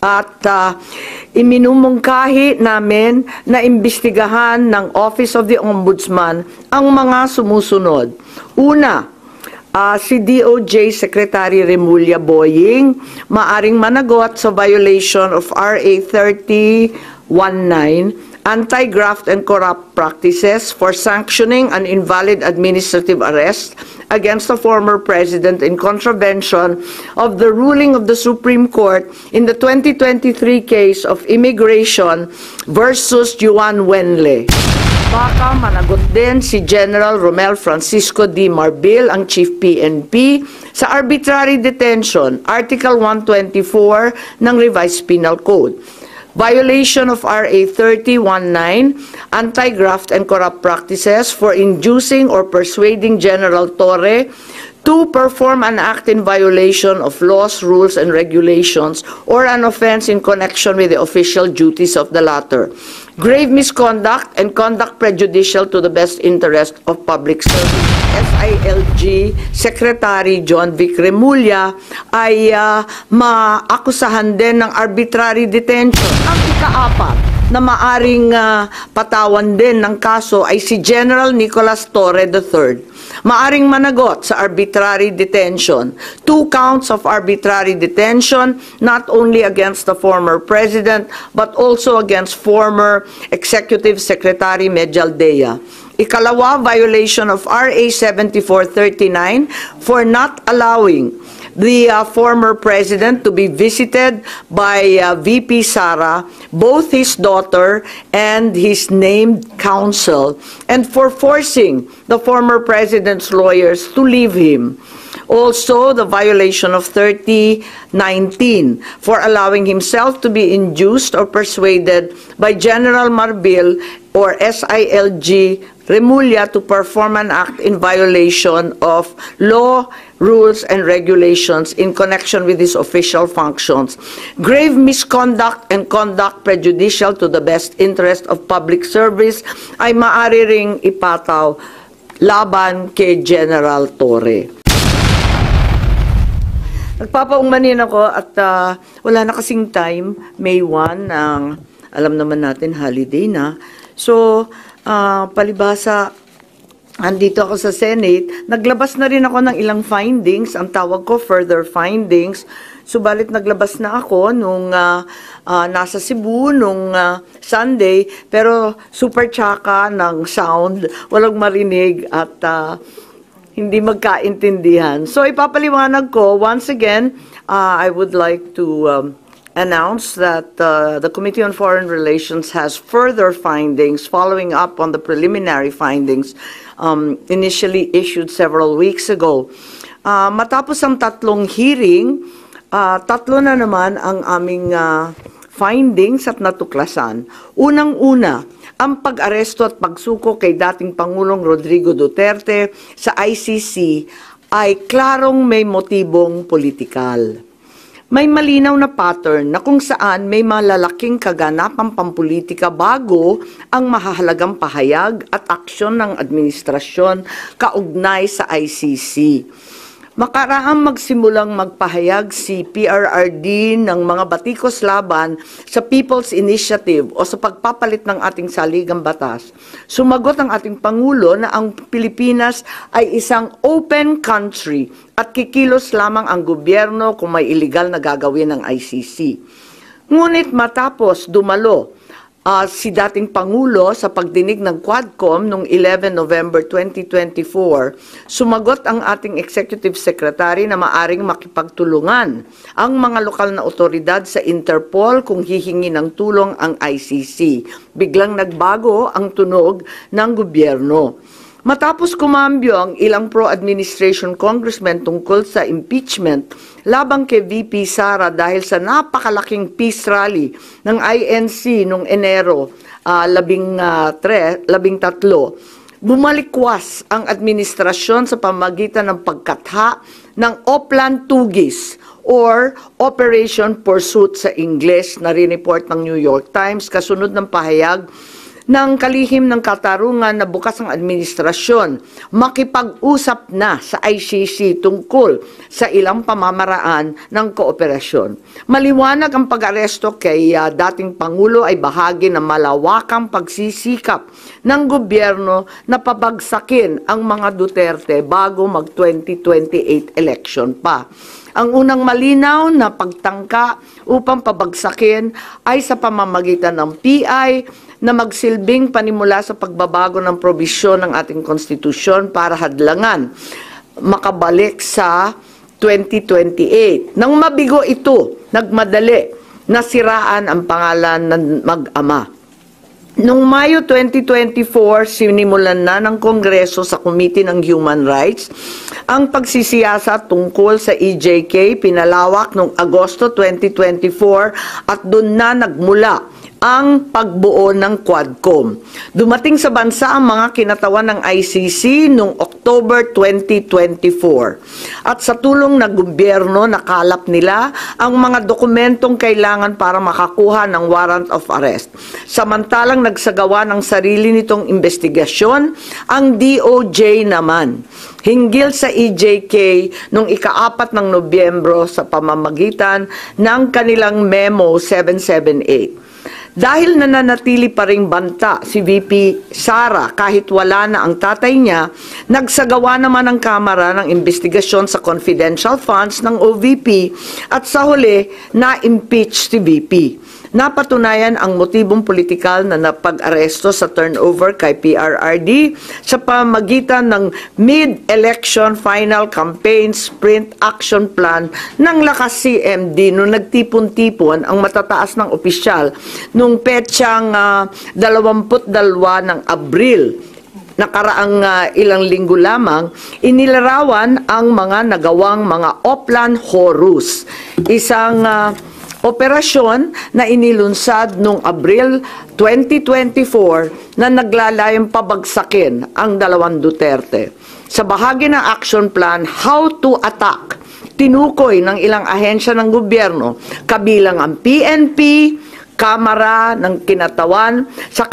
At iminumungkahi namin na imbestigahan ng Office of the Ombudsman ang mga sumusunod. Una, si DOJ Secretary Remulla Boying maaring managot sa violation of RA 3019, Anti-Graft and Corrupt Practices for sanctioning an invalid administrative arrest against the former president in contravention of the ruling of the Supreme Court in the 2023 case of Immigration versus Juan Wenle. Baka managot din si General Romel Francisco D. Marbil, ang Chief PNP, sa arbitrary detention, Article 124 ng Revised Penal Code. Violation of RA 3019, Anti-Graft and Corrupt Practices for inducing or persuading General Torre to perform an act in violation of laws, rules, and regulations or an offense in connection with the official duties of the latter. Grave misconduct and conduct prejudicial to the best interest of public service. SILG Secretary John Vic Remulla ay maakusahan din ng arbitrary detention. Ang ikaapat na maaring patawan din ng kaso ay si General Nicolas Torre III. Maaring managot sa arbitrary detention. 2 counts of arbitrary detention, not only against the former president, but also against former Executive Secretary Medialdea. Ikalawa, violation of RA 7439 for not allowing the former president to be visited by VP Sara, both his daughter and his named counsel, and for forcing the former president's lawyers to leave him. Also, the violation of 3019 for allowing himself to be induced or persuaded by General Marbil or SILG Remulla to perform an act in violation of law, rules, and regulations in connection with his official functions. Grave misconduct and conduct prejudicial to the best interest of public service ay maaari ring ipataw laban kay General Torre. Nagpapaungmanin ako at wala na kasing time, May 1, alam naman natin holiday na. So, palibasa, andito ako sa Senate, naglabas na rin ako ng ilang findings, ang tawag ko further findings. Subalit naglabas na ako nung nasa Cebu nung Sunday, pero super tsaka ng sound, walang marinig at hindi magkaintindihan. So ipapaliwanag ko, once again, I would like to announce that the Committee on Foreign Relations has further findings following up on the preliminary findings initially issued several weeks ago. Matapos ang tatlong hearing, tatlo na naman ang aming findings at natuklasan. Unang-una, ang pag-aresto at pagsuko kay dating Pangulong Rodrigo Duterte sa ICC ay klarong may motibong politikal. May malinaw na pattern na kung saan may malalaking kaganapang pampolitika bago ang mahahalagang pahayag at aksyon ng administrasyon kaugnay sa ICC. Makaraang magsimulang magpahayag si PRRD ng mga batikos laban sa People's Initiative o sa pagpapalit ng ating saligang batas. Sumagot ang ating Pangulo na ang Pilipinas ay isang open country at kikilos lamang ang gobyerno kung may illegal na gagawin ng ICC. Ngunit matapos dumalo si dating Pangulo sa pagdinig ng Quadcom noong 11 November 2024, sumagot ang ating Executive Secretary na maaring makipagtulungan ang mga lokal na otoridad sa Interpol kung hihingi ng tulong ang ICC. Biglang nagbago ang tunog ng gobyerno. Matapos kumambyo ang ilang pro-administration congressmen tungkol sa impeachment labang kay VP Sara dahil sa napakalaking peace rally ng INC noong Enero 13, bumalikwas ang administrasyon sa pamagitan ng pagkatha ng Oplan Tugis or Operation Pursuit sa English na rineport ng New York Times kasunod ng pahayag ng kalihim ng katarungan na bukas ang administrasyon makipag-usap na sa ICC tungkol sa ilang pamamaraan ng kooperasyon. Maliwanag ang pag-aresto kay dating Pangulo ay bahagi ng malawakang pagsisikap ng gobyerno na pabagsakin ang mga Duterte bago mag-2028 election pa. Ang unang malinaw na pagtangka upang pabagsakin ay sa pamamagitan ng PI na magsilbing panimula sa pagbabago ng probisyon ng ating konstitusyon para hadlangan makabalik sa 2028. Nang mabigo ito, nagmadali na siraan ang pangalan ng mag-ama. Noong Mayo 2024, sinimulan na ng Kongreso sa Committee ng Human Rights ang pagsisiyasat tungkol sa EJK, pinalawak noong Agosto 2024 at doon na nagmula ang pagbuo ng Quadcom. Dumating sa bansa ang mga kinatawan ng ICC noong October 2024. At sa tulong ng gobyerno, nakalap nila ang mga dokumentong kailangan para makakuha ng warrant of arrest. Samantalang nagsagawa ng sarili nitong investigasyon, ang DOJ naman hinggil sa EJK noong ika-4 ng Nobyembro sa pamamagitan ng kanilang Memo 778. Dahil nananatili pa ring banta si VP Sara kahit wala na ang tatay niya, nagsagawa naman ang Kamara ng investigasyon sa confidential funds ng OVP at sa huli na-impeach si VP. Napatunayan ang motibong politikal na napag-aresto sa turnover kay PRRD sa pamamagitan ng mid-election final campaign sprint action plan ng Lakas CMD noong nagtipon-tipon ang matataas ng opisyal noong petsang 22 ng Abril. Nakaraang ilang linggo lamang, inilarawan ang mga nagawang mga Oplan Horus, isang operasyon na inilunsad noong Abril 2024 na naglalayong pabagsakin ang dalawang Duterte. Sa bahagi ng action plan, How to Attack, tinukoy ng ilang ahensya ng gobyerno, kabilang ang PNP, Kamara ng Kinatawan, sa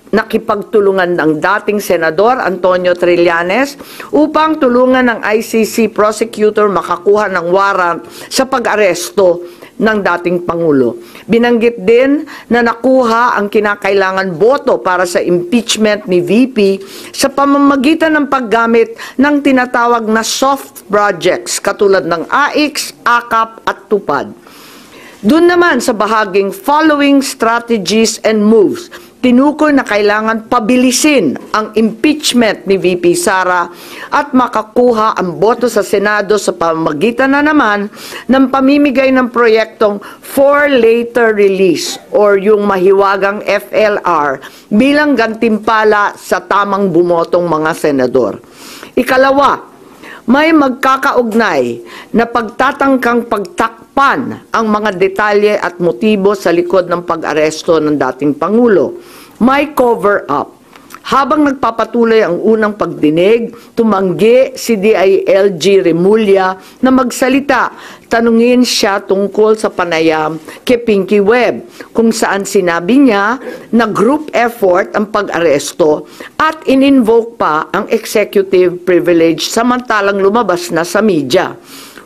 nakipagtulungan ng dating Senador Antonio Trillanes upang tulungan ng ICC prosecutor makakuha ng warrant sa pag-aresto ng dating Pangulo. Binanggit din na nakuha ang kinakailangan boto para sa impeachment ni VP sa pamamagitan ng paggamit ng tinatawag na soft projects katulad ng AIX, AKAP at TUPAD. Doon naman sa bahaging following strategies and moves, tinukoy na kailangan pabilisin ang impeachment ni VP Sara at makakuha ang boto sa Senado sa pamamagitan na naman ng pamimigay ng proyektong for later release or yung mahiwagang FLR bilang gantimpala sa tamang bumotong mga senador. Ikalawa, may magkakaugnay na pagtatangkang pagtakpan ang mga detalye at motibo sa likod ng pag-aresto ng dating Pangulo. May cover-up. Habang nagpapatuloy ang unang pagdinig, tumanggi si DILG Remulla na magsalita. Tanungin siya tungkol sa panayam kay Pinky Webb, kung saan sinabi niya na group effort ang pag-aresto at in-invoke pa ang executive privilege samantalang lumabas na sa media.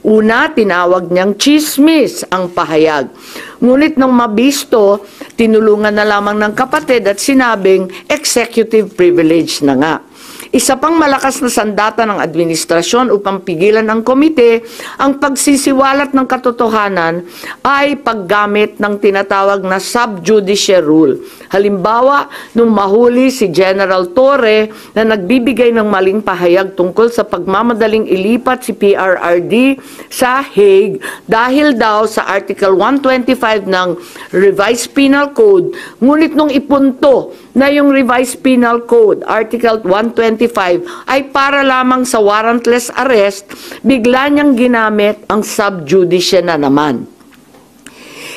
Una, tinawag niyang chismis ang pahayag. Ngunit nang mabisto, tinulungan na lamang ng kapatid at sinabing executive privilege na nga. Isa pang malakas na sandata ng administrasyon upang pigilan ng komite ang pagsisiwalat ng katotohanan ay paggamit ng tinatawag na sub-judice rule. Halimbawa, nung mahuli si General Torre na nagbibigay ng maling pahayag tungkol sa pagmamadaling ilipat si PRRD sa Hague dahil daw sa Article 125 ng Revised Penal Code, ngunit nung ipunto na yung Revised Penal Code, Article 125, ay para lamang sa warrantless arrest, bigla niyang ginamit ang sub-judice na naman.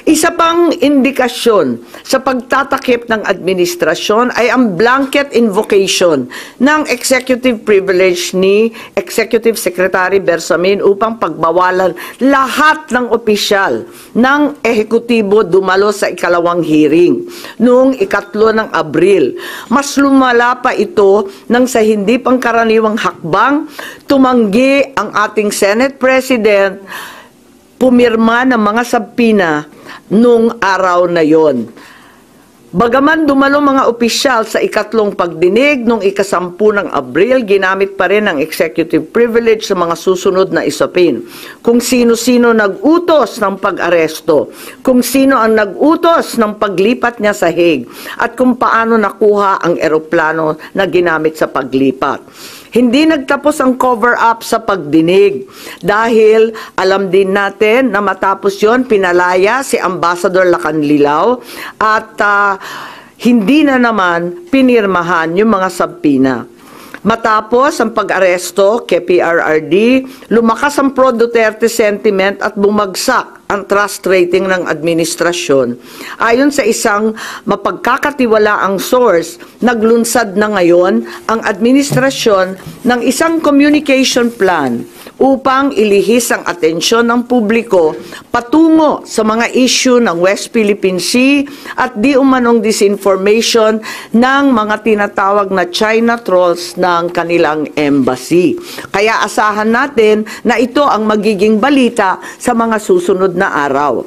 Isa pang indikasyon sa pagtatakip ng administrasyon ay ang blanket invocation ng executive privilege ni Executive Secretary Bersamin upang pagbawalan lahat ng opisyal ng ehekutibo dumalo sa ikalawang hearing noong 3 ng Abril. Mas lumala pa ito nang sa hindi pangkaraniwang hakbang, tumanggi ang ating Senate President pumirma ng mga sabpina nung araw na yon. Bagaman dumalo mga opisyal sa 3 pagdinig noong 10 ng Abril, ginamit pa rin ang executive privilege sa mga susunod na isapin. Kung sino-sino nag-utos ng pag-aresto, kung sino ang nag-utos ng paglipat niya sa Hague, at kung paano nakuha ang eroplano na ginamit sa paglipat. Hindi nagtapos ang cover-up sa pagdinig dahil alam din natin na matapos yon pinalaya si Ambassador Lacanlilao at hindi na naman pinirmahan yung mga sabpina. Matapos ang pag-aresto kay PRRD, lumakas ang pro-Duterte sentiment at bumagsak ang trust rating ng administrasyon. Ayon sa isang mapagkakatiwalaang source, naglunsad na ngayon ang administrasyon ng isang communication plan upang ilihis ang atensyon ng publiko patungo sa mga issue ng West Philippine Sea at di umanong disinformation ng mga tinatawag na China trolls ng kanilang embassy. Kaya asahan natin na ito ang magiging balita sa mga susunod na araw.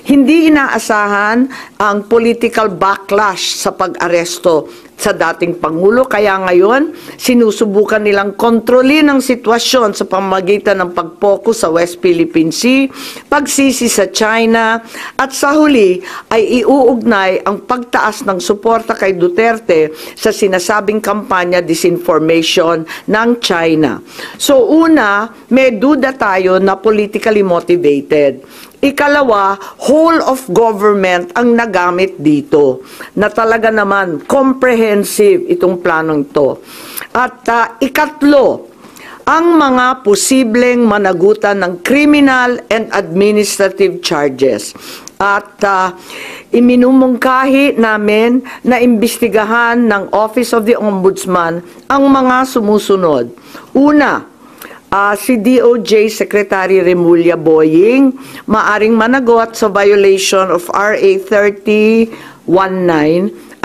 Hindi inaasahan ang political backlash sa pag-aresto sa dating Pangulo, kaya ngayon sinusubukan nilang kontrolin ang sitwasyon sa pamamagitan ng pag-focus sa West Philippine Sea, pagsisi sa China, at sa huli ay iuugnay ang pagtaas ng suporta kay Duterte sa sinasabing kampanya disinformation ng China. So una, may duda tayo na politically motivated. Ikalawa, whole of government ang nagamit dito na talaga naman comprehensive itong planong ito. At ikatlo, ang mga posibleng managutan ng criminal and administrative charges. At iminumungkahi namin na imbestigahan ng Office of the Ombudsman ang mga sumusunod. Una, si DOJ Secretary Remulla Boying maaring managot sa violation of RA 3019,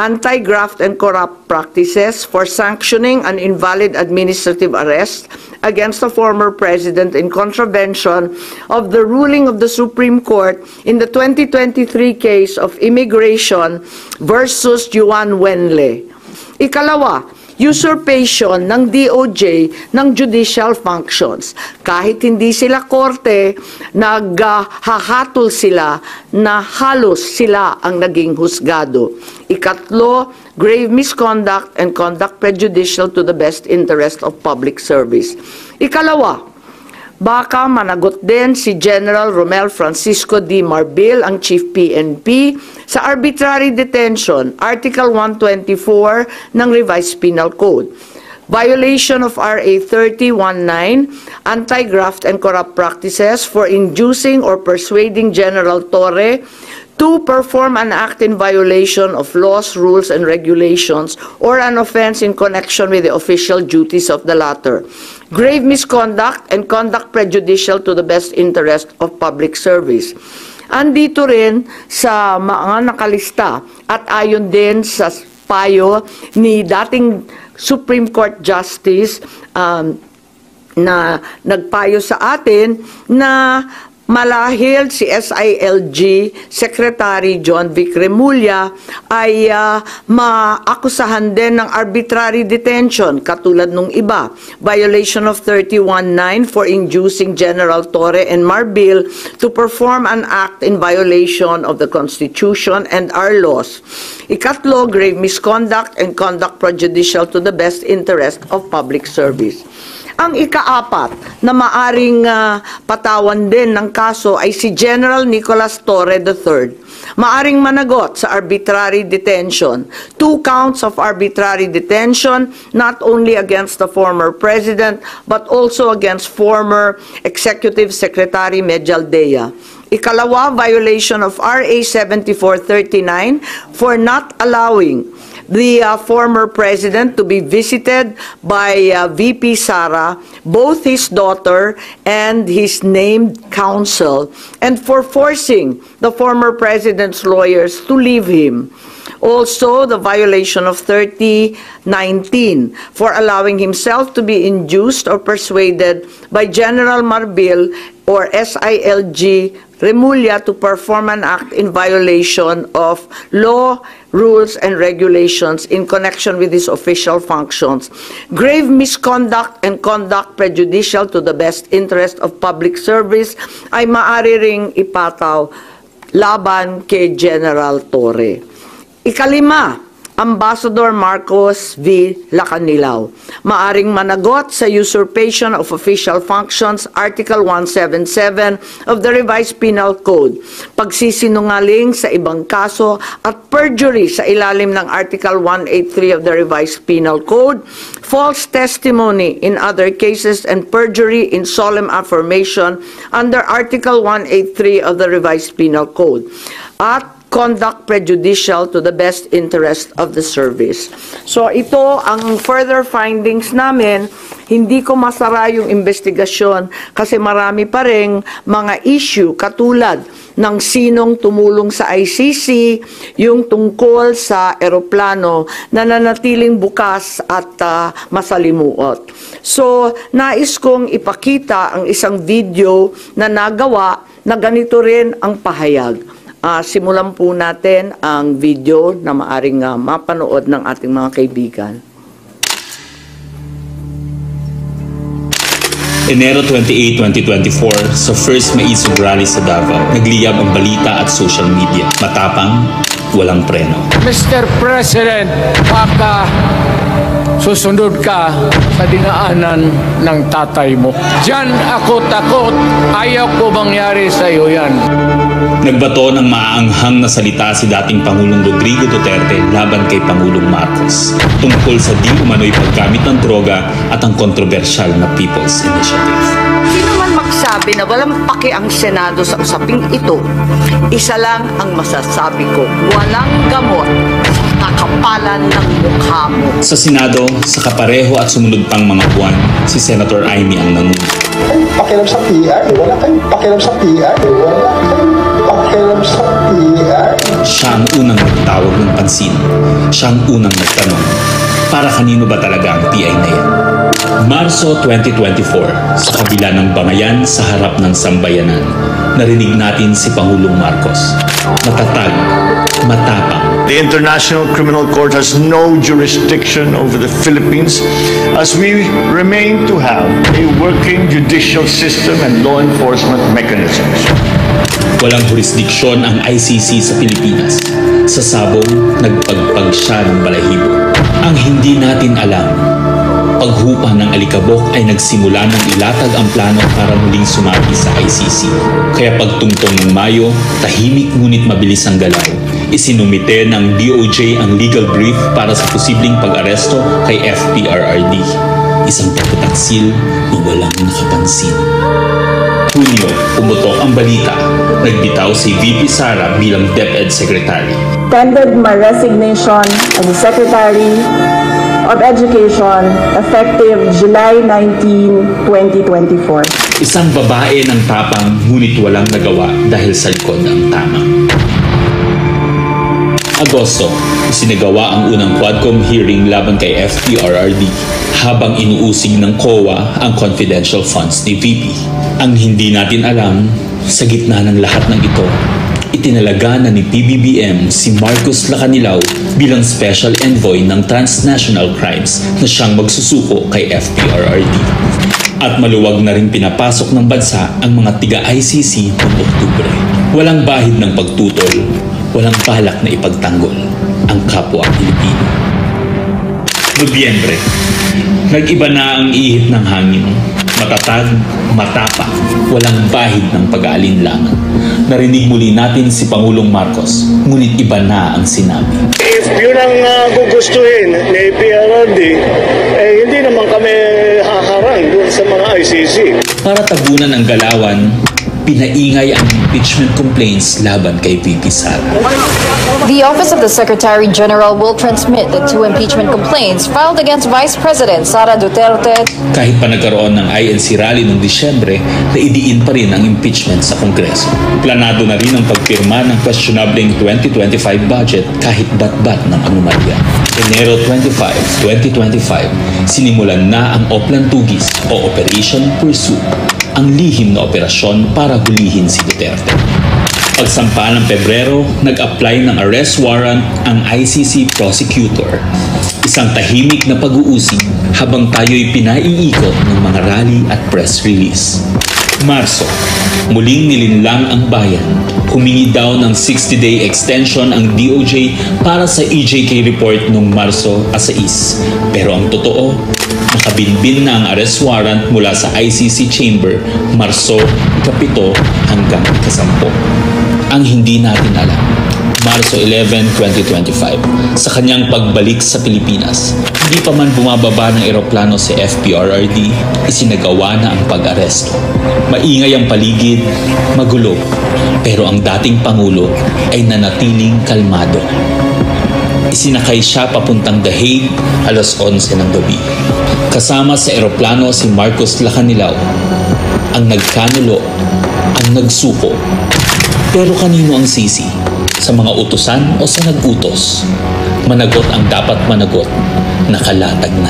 Anti-Graft and Corrupt Practices for sanctioning an invalid administrative arrest against the former president in contravention of the ruling of the Supreme Court in the 2023 case of Immigration versus Juan Wenle. Ikalawa, usurpation ng DOJ ng judicial functions. Kahit hindi sila korte, naghahatol sila na halos sila ang naging husgado. Ikatlo, grave misconduct and conduct prejudicial to the best interest of public service. Ikalawa, baka managot din si General Romel Francisco D. Marbil, ang Chief PNP, sa arbitrary detention, Article 124 ng Revised Penal Code. Violation of RA 3019, Anti-Graft and Corrupt Practices for inducing or persuading General Torre to perform an act in violation of laws, rules, and regulations or an offense in connection with the official duties of the latter. Grave misconduct and conduct prejudicial to the best interest of public service. Andito rin sa mga nakalista at ayon din sa payo ni dating Supreme Court Justice na nagpayo sa atin na malahil si SILG Secretary John Vic Remulla ay maakusahan din ng arbitrary detention katulad nung iba. Violation of 319 for inducing General Torre and Marbil to perform an act in violation of the Constitution and our laws. Ikatlo, grave misconduct and conduct prejudicial to the best interest of public service. Ang ikaapat na maaring patawan din ng kaso ay si General Nicolas Torre III. Maaring managot sa arbitrary detention. 2 counts of arbitrary detention, not only against the former president, but also against former Executive Secretary Medjaldea. Ikalawa, violation of RA 7439 for not allowing the former president to be visited by VP Sara, both his daughter and his named counsel, and for forcing the former president's lawyers to leave him. Also, the violation of 3019 for allowing himself to be induced or persuaded by General Marbil or SILG Remulla to perform an act in violation of law, rules, and regulations in connection with his official functions. Grave misconduct and conduct prejudicial to the best interest of public service ay maaari ring ipataw laban kay General Torre. Ikalima, Ambassador Marcos V. Lacanilao. Maaring managot sa usurpation of official functions, Article 177 of the Revised Penal Code, pagsisinungaling sa ibang kaso at perjury sa ilalim ng Article 183 of the Revised Penal Code, false testimony in other cases, and perjury in solemn affirmation under Article 183 of the Revised Penal Code, at conduct prejudicial to the best interest of the service. So ito ang further findings namin. Hindi ko masara yung investigasyon kasi marami pa ring mga issue katulad ng sinong tumulong sa ICC, yung tungkol sa eroplano na nanatiling bukas at masalimuot. So nais kong ipakita ang isang video na nagawa na ganito rin ang pahayag. Simulan po natin ang video na maaring mapanood ng ating mga kaibigan. Enero 28, 2024, sa First Maisog Rally sa Davao, nagliyab ang balita at social media. Matapang, walang preno. Mr. President, baka susunod ka sa dinaanan ng tatay mo. Diyan ako takot. Ayaw ko mangyari sa iyo yan. Nagbato ng maaanghang na salita si dating Pangulong Rodrigo Duterte laban kay Pangulong Marcos tungkol sa di umano'y paggamit ng droga at ang kontrobersyal na People's Initiative. Sino man magsabi na walang paki ang Senado sa usaping ito, isa lang ang masasabi ko, walang gamot sa kakapalan ng mukha mo. Sa Senado, sa kapareho at sumunod pang mga buwan, si Senator Amy ang nanguno. Pakialam sa PR, wala kayong pakialam sa PR, wala kayong pakialam sa PR. Siya ang unang nagtawag ng pansin. Siya ang unang nagtanong, para kanino ba talaga ang PI na yan? Marso 2024, sa kabila ng bangayan sa harap ng sambayanan, narinig natin si Pangulong Marcos. Matatag, matapang. The International Criminal Court has no jurisdiction over the Philippines as we remain to have a working judicial system and law enforcement mechanisms. Walang jurisdiksyon ang ICC sa Pilipinas. Sa sabong, nagpagpag siya ng balahibo. Ang hindi natin alam, paghupa ng alikabok ay nagsimula ng ilatag ang plano para muling sumagi sa ICC. Kaya pagtungtong ng Mayo, tahimik ngunit mabilis ang galaw. Isinumite ng DOJ ang legal brief para sa posibleng pag-aresto kay FPRRD. Isang pagtataksil na walang nakapansin. Hunyo, pumutok ang balita. Nagbitaw si VP Sara bilang DepEd Secretary. Tendered my resignation as the Secretary of Education effective July 19, 2024. Isang babae ng tapang ngunit walang nagawa dahil sa likod ang tama. Agosto, isinagawa ang unang Quadcom hearing laban kay FPRRD habang inuusig ng COA ang confidential funds ni VP. Ang hindi natin alam, sa gitna ng lahat ng ito, itinalaga na ni PBBM si Marcos Lacanilao bilang Special Envoy ng Transnational Crimes na siyang magsusuko kay FPRRD. At maluwag na rin pinapasok ng bansa ang mga tiga-ICC noong Oktubre. Walang bahid ng pagtutol, walang balak na ipagtanggol ang kapwa Pilipino. Nobyembre, nag-iba na ang ihip ng hangin. Matatag, matapang, walang bahid ng pag-aalinlangan. Narinig muli natin si Pangulong Marcos, ngunit iba na ang sinabi. If yun ang gugustuhin ni PRRD, hindi naman kami haharang doon sa mga ICC. Para tabunan ang galawan, pinaingay ang impeachment complaints laban kay VP Sara. The Office of the Secretary General will transmit the 2 impeachment complaints filed against Vice President Sara Duterte. Kahit pa nagkaroon ng INC rally noong Disyembre, naidiin pa rin ang impeachment sa Kongreso. Planado na rin ang pagpirma ng questionableng 2025 budget kahit bat-bat ng anomalya. Enero 25, 2025, sinimulan na ang Oplan Tugis o Operation Pursuit, ang lihim na operasyon para hulihin si Duterte. Pagsampa ng Pebrero, nag-apply ng arrest warrant ang ICC prosecutor. Isang tahimik na pag-uusig habang tayo'y pinaiikot ng mga rally at press release. Marso, muling nilinlang ang bayan. Humingi daw ng 60-day extension ang DOJ para sa EJK report noong Marso 6. Pero ang totoo, nakabinbin na ang arrest warrant mula sa ICC chamber Marso 7 hanggang 10. Ang hindi natin alam, Marso 11, 2025, sa kanyang pagbalik sa Pilipinas, hindi pa man bumababa ng eroplano si FPRRD, isinagawa na ang pag-aresto. Maingay ang paligid, magulo, pero ang dating Pangulo ay nanatiling kalmado. Isinakay siya papuntang The Hague alas 11 ng gabi. Kasama sa eroplano si Marcos Lacanilao, ang nagkanulo, ang nagsuko. Pero kanino ang sisi? Sa mga utusan o sa nag-utos? Managot ang dapat managot, nakalatag na.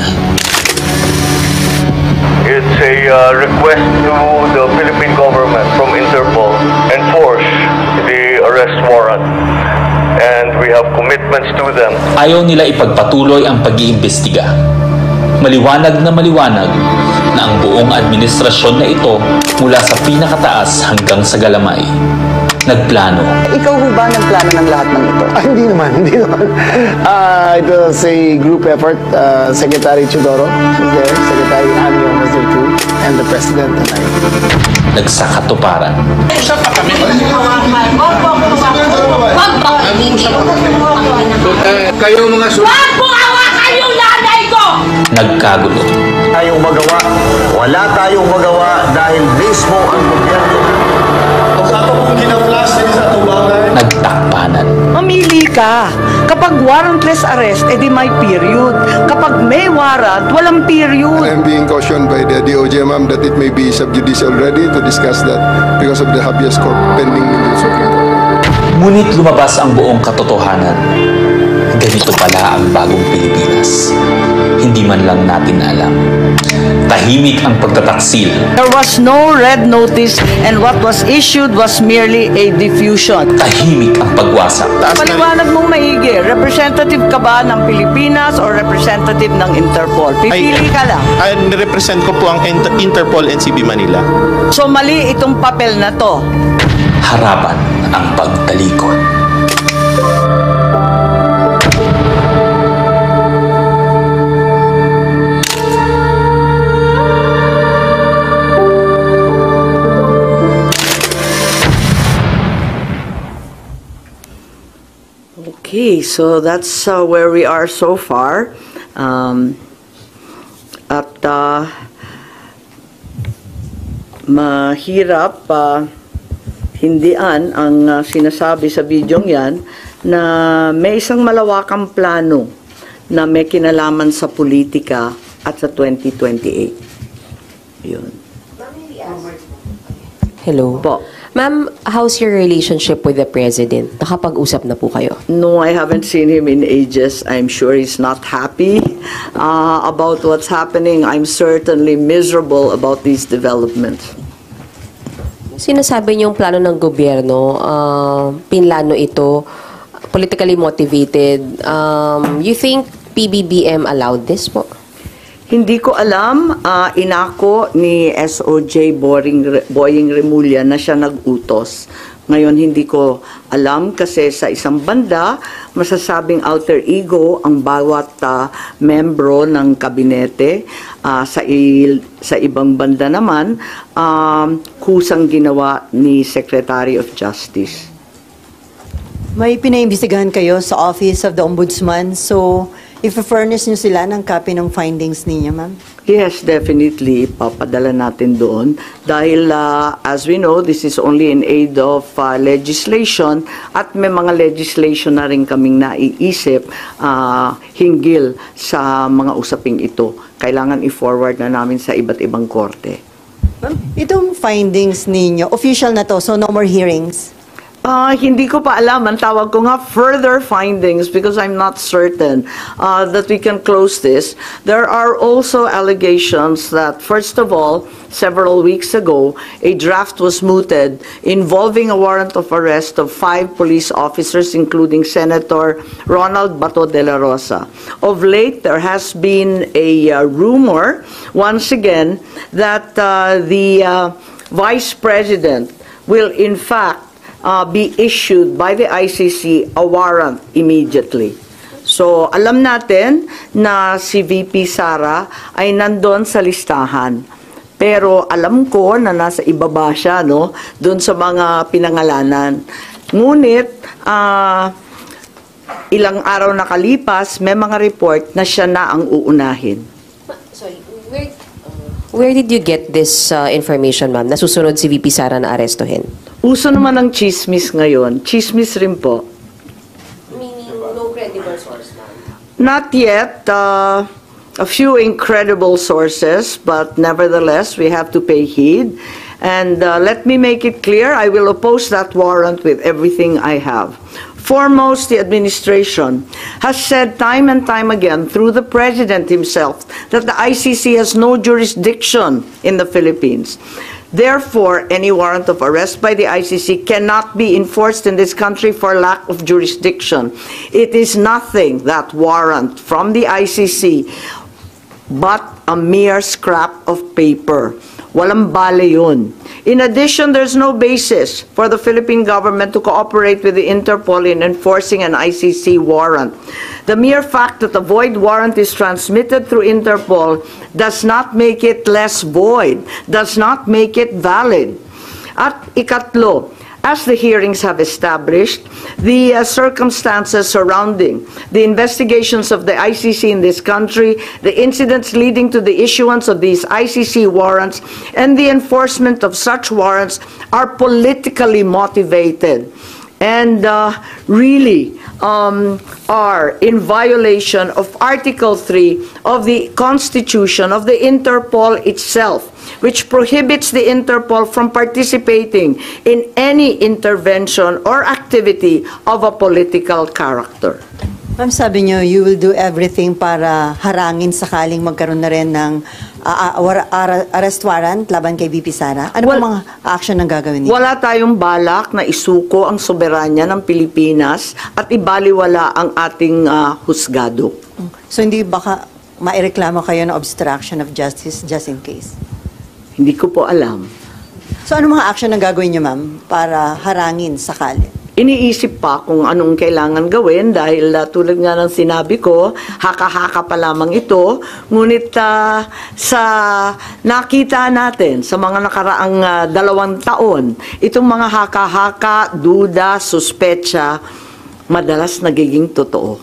It's a request to the Philippine government from Interpol enforce the arrest warrant. And we have commitments to them. Ayaw nila ipagpatuloy ang pag-iimbestiga. Maliwanag na ang buong administrasyon na ito mula sa pinakataas hanggang sa galamay. Nagplano. Ikaw ho ba nagplano ng lahat ng ito? Hindi naman. It was a group effort. Secretary Chudoro was there, Secretary Anyo was there too, and the President and I. Nagsakatuparan. Kayo mga Wag mo hawakan yung nanay ko! Nagkagulo. Tayong magawa. Wala tayong magawa dahil mismo ang gobyerno. Nagtakpanan. Mamili ka. Kapag warrantless arrest, edi may period. Kapag may warrant, walang period. I'm being cautioned by the DOJ, ma'am, that it may be sub judice already to discuss that because of the habeas corpus pending in the Supreme Court. Ngunit lumabas ang buong katotohanan. Ganito pala ang bagong Pilipinas. Hindi man lang natin alam. Tahimik ang pagtataksil. There was no red notice and what was issued was merely a diffusion. Tahimik ang pagwasak. Paliwanag mong maigi, representative ka ba ng Pilipinas or representative ng Interpol? Pipili ka lang. Nirepresent ko po ang Interpol NCB Manila. So mali itong papel na to. Harapan ang pagtalikod. Okay, so that's where we are so far. Mahirap hindian ang sinasabi sa bidyong yan na may isang malawakang plano na may kinalaman sa politika at sa 2028. Yun. Hello. Po. Ma'am, how's your relationship with the President? Nakapag-usap na po kayo? No, I haven't seen him in ages. I'm sure he's not happy about what's happening. I'm certainly miserable about these developments. Sinasabi niyong plano ng gobyerno, pinlano ito, politically motivated. You think PBBM allowed this po? Hindi ko alam, inako ni SOJ Boying Remulla na siya nag-utos. Ngayon hindi ko alam kasi sa isang banda, masasabing outer ego ang bawat membro ng kabinete. Sa ibang banda naman, kusang ginawa ni Secretary of Justice. May pinaimbestigahan kayo sa Office of the Ombudsman, so If-furnish nyo sila ng copy ng findings ninyo, ma'am? Yes, definitely. Papadala natin doon. Dahil, as we know, this is only in aid of legislation at may mga legislation na rin kaming naiisip hinggil sa mga usaping ito. Kailangan i-forward na namin sa iba't ibang korte. Ma'am, itong findings ninyo, official na to, so no more hearings? Hindi ko pa alam. Ang tawag ko nga further findings because I'm not certain that we can close this. There are also allegations that, first of all, several weeks ago, a draft was mooted involving a warrant of arrest of 5 police officers, including Senator Ronald Bato de la Rosa. Of late, there has been a rumor, once again, that the Vice President will in fact be issued by the ICC a warrant immediately. So, alam natin na si VP Sara ay nandun sa listahan. Pero alam ko na nasa ibaba siya, no? Doon sa mga pinangalanan. Ngunit, ilang araw nakalipas, may mga report na siya na ang uunahin. Sorry, where did you get this information, ma'am? Nasusunod si VP Sara na arestuhin? Uso naman ang chismis ngayon. Chismis rin po. Meaning, no credible source, ma'am? Not yet. A few incredible sources, but nevertheless, we have to pay heed. And let me make it clear, I will oppose that warrant with everything I have. Foremost, the administration has said time and time again through the President himself that the ICC has no jurisdiction in the Philippines. Therefore, any warrant of arrest by the ICC cannot be enforced in this country for lack of jurisdiction. It is nothing, that warrant from the ICC, but a mere scrap of paper. Walang bale yun. In addition, there's no basis for the Philippine government to cooperate with the Interpol in enforcing an ICC warrant. The mere fact that a void warrant is transmitted through Interpol does not make it less void, does not make it valid. At ikatlo, as the hearings have established, the circumstances surrounding the investigations of the ICC in this country, the incidents leading to the issuance of these ICC warrants, and the enforcement of such warrants are politically motivated and really are in violation of Article 3 of the Constitution of the Interpol itself, which prohibits the Interpol from participating in any intervention or activity of a political character. Ma'am, sabi niyo, you will do everything para harangin sakaling magkaroon na rin ng arrest warrant laban kay VP Sara. Ano po mga action ang gagawin niyo? Wala tayong balak na isuko ang soberanya ng Pilipinas at ibaliwala ang ating husgado. So hindi baka maireklamo kayo ng obstruction of justice just in case? Hindi ko po alam. So ano mga action ang gagawin niyo, ma'am, para harangin sakali? Iniisip pa kung anong kailangan gawin dahil tulad nga ng sinabi ko, haka-haka pa lamang ito. Ngunit sa nakita natin sa mga nakaraang 2 taon, itong mga haka-haka, duda, suspecha, madalas nagiging totoo.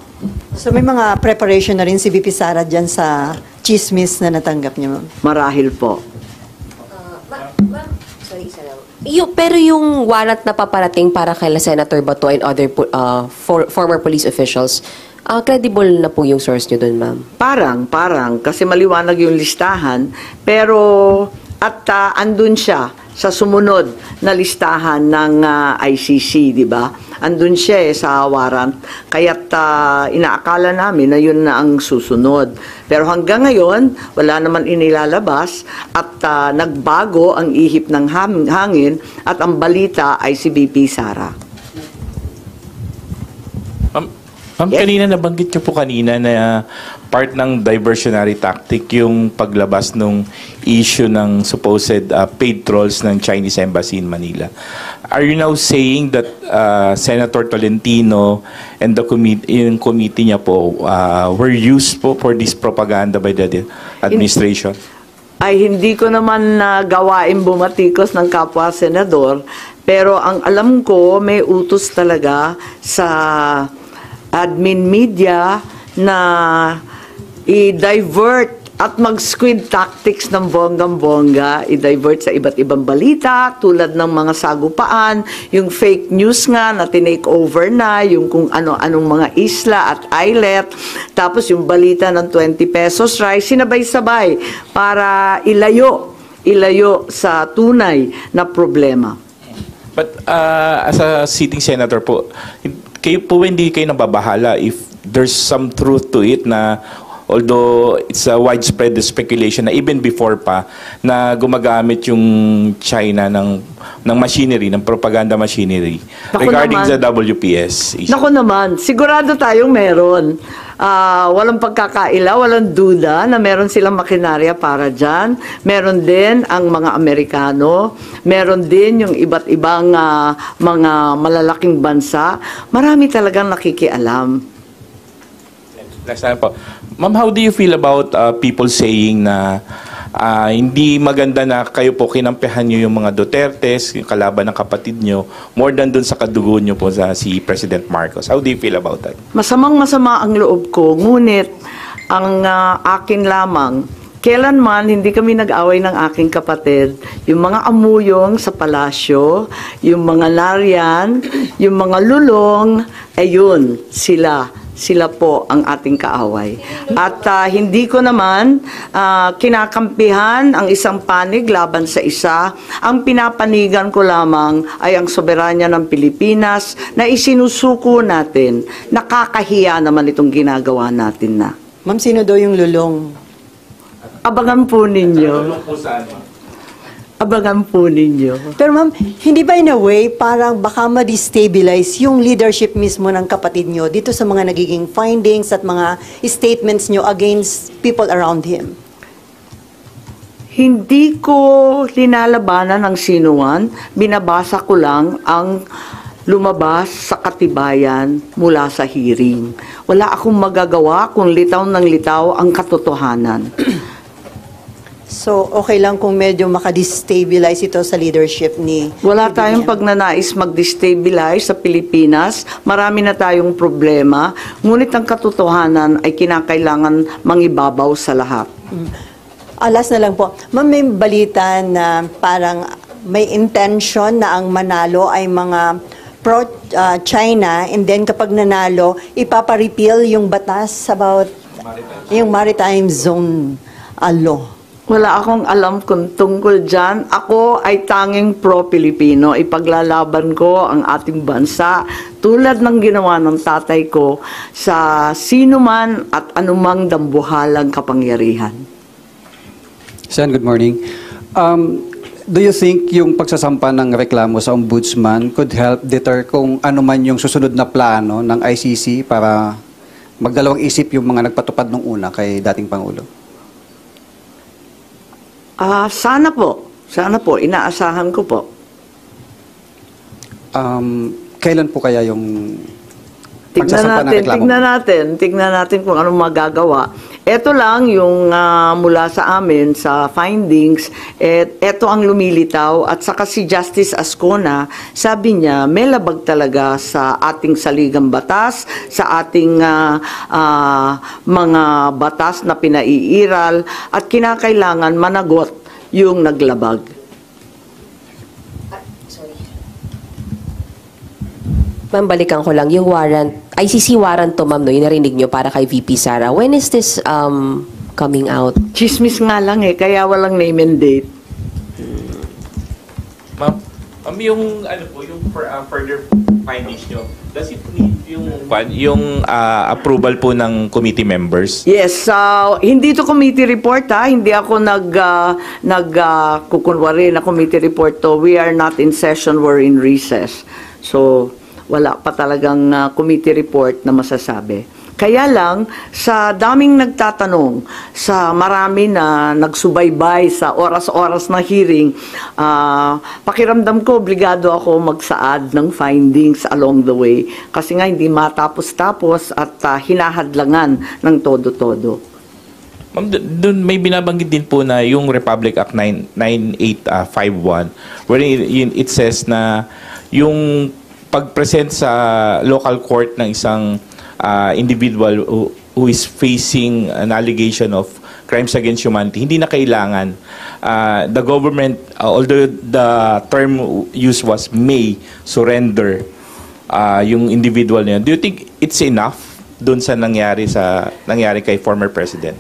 So may mga preparation na rin si VP Sara dyan sa chismis na natanggap niya, ma'am? Marahil po. Pero yung warrant na paparating para kay Senator Bato and other former police officials, credible na po yung source nyo dun, ma'am? Parang. Kasi maliwanag yung listahan. Pero, andun siya sa sumunod na listahan ng ICC, di ba? Andun siya sa warrant. Kaya't inaakala namin na yun na ang susunod. Pero hanggang ngayon, wala naman inilalabas at nagbago ang ihip ng hangin at ang balita ay si VP Sara. Ma'am, kanina nabanggit niyo po kanina na part ng diversionary tactic yung paglabas ng issue ng supposed paid trolls ng Chinese Embassy in Manila. Are you now saying that Senator Tolentino and the committee niya po were used po for this propaganda by the administration? Ay hindi ko naman gawain bumatikos ng kapwa senador, pero ang alam ko may utos talaga sa admin media, na i-divert at mag-squid tactics ng bonggang-bongga, i-divert sa iba't ibang balita, tulad ng mga sagupaan, yung fake news nga na tinake over na, yung kung ano-anong mga isla at islet, tapos yung balita ng 20 pesos rice, sinabay-sabay para ilayo sa tunay na problema. But as a sitting senator po, hindi kayo nababahala if there's some truth to it na although it's a widespread speculation na even before pa na gumagamit yung China ng machinery, ng propaganda machinery regarding sa WPS issue. Naku naman, sigurado tayong meron. Walang pagkakaila, walang duda na meron silang makinarya para dyan. Meron din ang mga Amerikano, meron din yung iba't ibang mga malalaking bansa. Marami talagang nakikialam. Next time po. Ma'am, how do you feel about people saying na hindi maganda na kayo po kinampihan nyo yung mga Dutertes, yung kalaban ng kapatid nyo, more than dun sa kadugo nyo po sa si President Marcos? How do you feel about that? Masamang-masama ang loob ko, ngunit ang akin lamang, kailanman hindi kami nag-away ng aking kapatid. Yung mga amuyong sa palasyo, yung mga nariyan, yung mga lulong, ayun, sila po ang ating kaaway. At hindi ko naman kinakampihan ang isang panig laban sa isa. Ang pinapanigan ko lamang ay ang soberanya ng Pilipinas na isinusuko natin. Nakakahiya naman itong ginagawa natin na. Ma'am, sino daw yung lulong? Abangan po ninyo. Abangan po ninyo. Pero ma'am, hindi ba in a way parang baka ma-destabilize yung leadership mismo ng kapatid nyo dito sa mga nagiging findings at mga statements nyo against people around him? Hindi ko linalabanan ng sinuman, binabasa ko lang ang lumabas sa katibayan mula sa hearing. Wala akong magagawa kung litaw ng litaw ang katotohanan. So, okay lang kung medyo makadestabilize ito sa leadership ni... Wala tayong pagnanais mag-destabilize sa Pilipinas. Marami na tayong problema. Ngunit ang katotohanan ay kinakailangan mangibabaw sa lahat. Alas na lang po. Ma'am, may balita na parang may intention na ang manalo ay mga pro-China and then kapag nanalo, ipapa-repeal yung batas about yung maritime zone law. Wala akong alam kung tungkol dyan. Ako ay tanging pro-Pilipino. Ipaglalaban ko ang ating bansa tulad ng ginawa ng tatay ko sa sino man at anumang dambuhalang kapangyarihan. Sen, good morning. Do you think yung pagsasampa ng reklamo sa ombudsman could help deter kung ano man yung susunod na plano ng ICC para magdalawang isip yung mga nagpatupad nung una kay dating Pangulo? Sana po. Sana po. Inaasahan ko po. Kailan po kaya yung Tignan natin kung anong magagawa. Ito lang yung mula sa amin sa findings, ito ang lumilitaw at saka si Justice Ascona, sabi niya may labag talaga sa ating saligang batas, sa ating mga batas na pinaiiral at kinakailangan managot yung naglabag. Ma'am, balikan ko lang. Yung warrant, ICC warrant to, ma'am, no, yung narinig nyo para kay VP Sara. When is this coming out? Chismis nga lang kaya walang name and date. Ma'am, yung, yung further findings nyo, does it need yung approval po ng committee members? Yes, hindi to committee report hindi ako kukunwari na committee report to. We are not in session, we're in recess. So, wala pa talagang committee report na masasabi. Kaya lang, sa daming nagtatanong, sa marami na nagsubaybay sa oras-oras na hearing, pakiramdam ko, obligado ako magsaad ng findings along the way. Kasi nga hindi matapos-tapos at hinahadlangan ng todo-todo. Ma'am, doon may binabanggit din po na yung Republic Act 9851, wherein it says na yung pag-present sa local court ng isang individual who is facing an allegation of crimes against humanity, hindi na kailangan. The government, although the term used was may surrender yung individual na yun, do you think it's enough dun sa nangyari kay former President?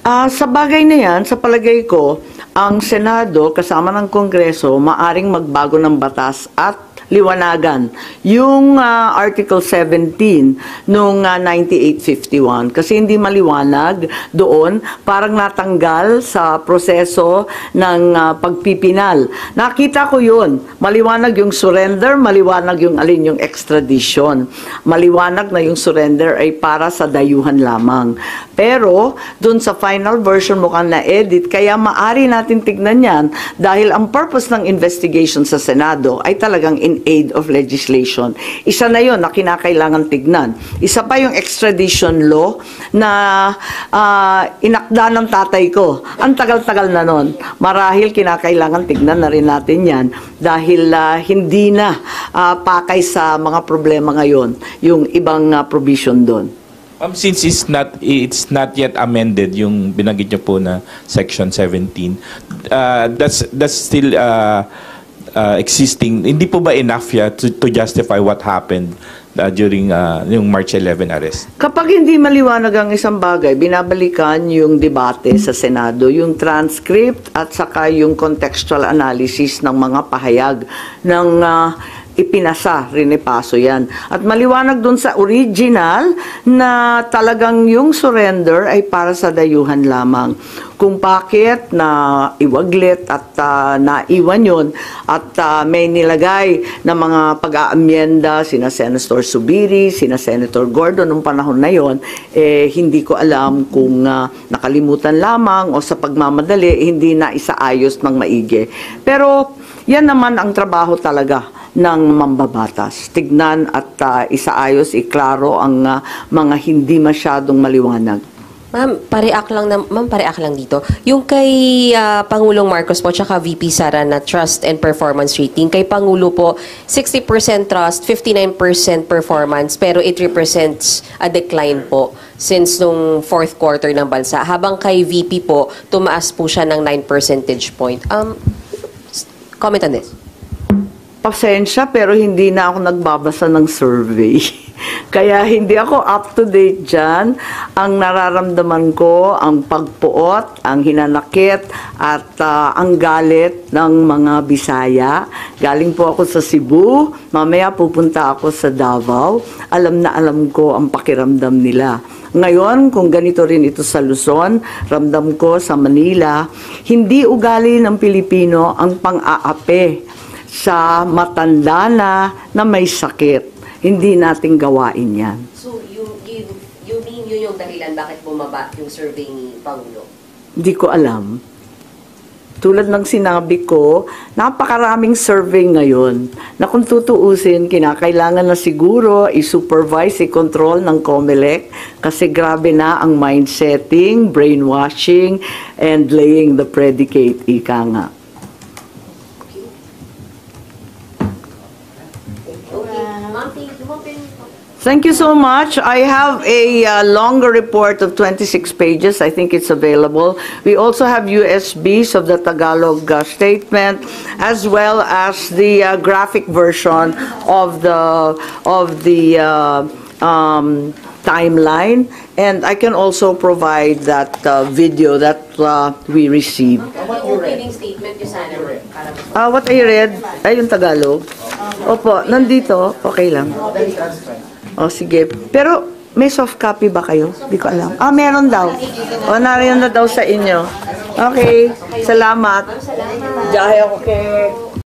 Sa bagay na yan, sa palagay ko, ang Senado kasama ng Kongreso maaring magbago ng batas at liwanagan yung Article 17 nung 9851 kasi hindi maliwanag doon, parang natanggal sa proseso ng pagpipinal. Nakita ko yun, maliwanag yung surrender, maliwanag yung alin yung extradition. Maliwanag na yung surrender ay para sa dayuhan lamang. Pero doon sa final version mukhang na-edit, kaya maari natin tignan yan dahil ang purpose ng investigation sa Senado ay talagang in aid of legislation. Isa na yon na kinakailangan tignan. Isa pa yung extradition law na inakda ng tatay ko. Ang tagal-tagal na nun. Marahil kinakailangan tignan na rin natin yan dahil hindi na pakay sa mga problema ngayon yung ibang provision doon. Since it's not yet amended yung binanggit niyo po na Section 17, that's still existing. Hindi po ba enough to justify what happened during yung March 11 arrest? Kapag hindi maliwanag ang isang bagay, binabalikan yung debate sa Senado, yung transcript at saka yung contextual analysis ng mga pahayag ng ipinasa, rinipaso yan. At maliwanag dun sa original na talagang yung surrender ay para sa dayuhan lamang. Kung bakit na iwaglit at naiwan yun at may nilagay na mga pag-aamyenda sina Senator Subiri, sina Senator Gordon nung panahon na yon, hindi ko alam kung nakalimutan lamang o sa pagmamadali hindi na isaayos ng maigi. Pero yan naman ang trabaho talaga ng mambabatas. Tignan at isaayos, iklaro ang mga hindi masyadong maliwanag. Ma'am, pareak lang dito. Yung kay Pangulong Marcos po tsaka VP Sara na trust and performance rating, kay Pangulo po 60% trust, 59% performance, pero it represents a decline po since nung fourth quarter ng bansa. Habang kay VP po, tumaas po siya ng 9 percentage point. Comment on this. Pasensya, pero hindi na ako nagbabasa ng survey. Kaya hindi ako up to date dyan. Ang nararamdaman ko, ang pagpuot, ang hinanakit, at ang galit ng mga Bisaya. Galing po ako sa Cebu, mamaya pupunta ako sa Davao. Alam na alam ko ang pakiramdam nila. Ngayon, kung ganito rin ito sa Luzon, ramdam ko sa Manila, hindi ugali ng Pilipino ang pang-aape sa matanda na may sakit. Hindi natin gawain yan. So, you mean yun yung dahilan bakit bumaba yung survey ni Pangulo? Hindi ko alam. Tulad ng sinabi ko, napakaraming survey ngayon na kung tutuusin, kinakailangan na siguro i-supervise, i-control ng COMELEC kasi grabe na ang mind-setting, brainwashing, and laying the predicate, ika nga. Thank you so much. I have a longer report of 26 pages. I think it's available. We also have USBs of the Tagalog statement, as well as the graphic version of the timeline. And I can also provide that video that we received. Opening statement yung sana. What I read, ay yung Tagalog. Opo, nandito. Okay lang. O, sige. Pero, may soft copy ba kayo? Hindi ko alam. Meron daw. O, nariyan na daw sa inyo. Okay. Salamat. Jahe ako kay